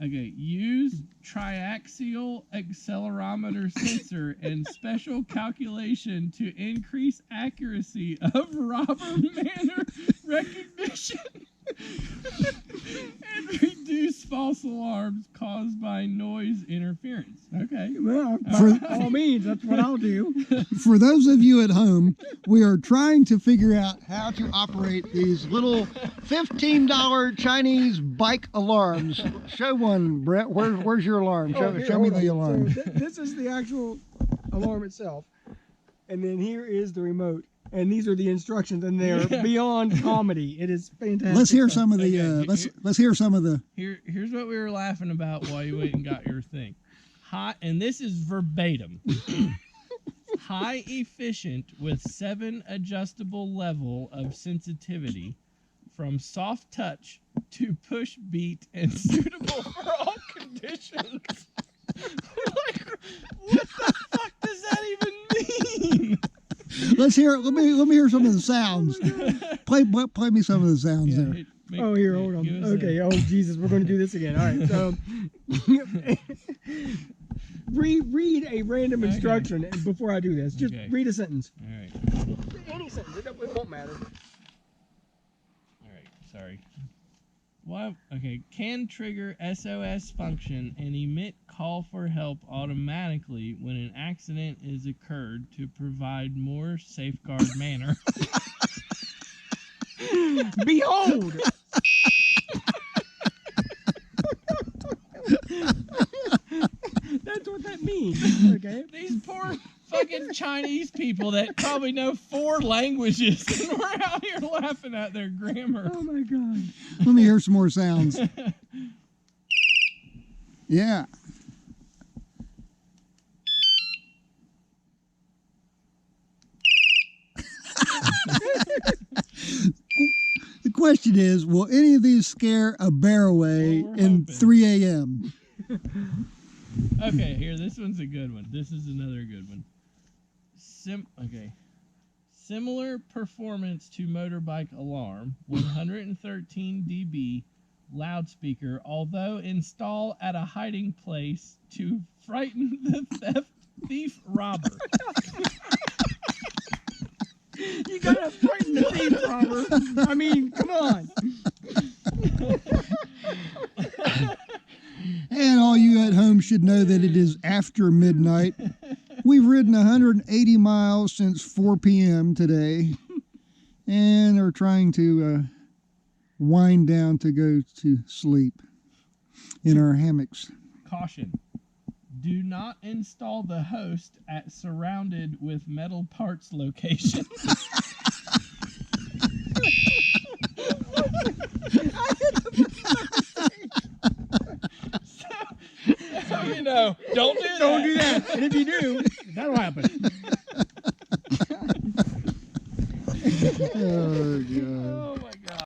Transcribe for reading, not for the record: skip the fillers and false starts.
Okay, use triaxial accelerometer sensor and special calculation to increase accuracy of robber manner recognition and reduce false alarms caused by noise interference. Okay. Well, For- by all means, that's what I'll do. For those of you at home, we are trying to figure out how to operate these little $15 Chinese bike alarms. Show one, Brett. Where's your alarm? Oh, here, Show me hold the on. alarm. So this is the actual alarm itself. And then here is the remote. And these are the instructions, and they're beyond comedy. It is fantastic. Let's hear some of the. Okay, Let's hear some of the. Here's what we were laughing about while you went and got your thing. High, and this is verbatim. High efficient with 7 adjustable level of sensitivity, from soft touch to push beat, and suitable for all conditions. Like, what the fuck does that even mean? Let's hear. Let me hear some of the sounds. Play me some of the sounds there. Oh, here, hold on. Okay, oh, Jesus, we're going to do this again. All right, so read a random instruction before I do this. Just read a sentence. All right. Any sentence, it won't matter. All right, sorry. What? Okay, can trigger SOS function and emit call for help automatically when an accident is occurred to provide more safeguard manner. Behold! That's what that means. Okay. These poor fucking Chinese people that probably know 4 languages, and we're out here laughing at their grammar. Oh my God. Let me hear some more sounds. Yeah. The question is, will any of these scare a bear away in 3 a.m.? Okay, here, this one's a good one. This is another good one. Similar performance to motorbike alarm, 113 dB loudspeaker, although install at a hiding place to frighten the thief robber. You gotta frighten the thief, robber. I mean, come on. And all you at home should know that it is after midnight. We've ridden 180 miles since 4 p.m. today and are trying to wind down to go to sleep in our hammocks. Caution. Do not install the host at surrounded with metal parts location. So you know, don't do that. Don't do that. And if you do, that'll happen. Oh, God.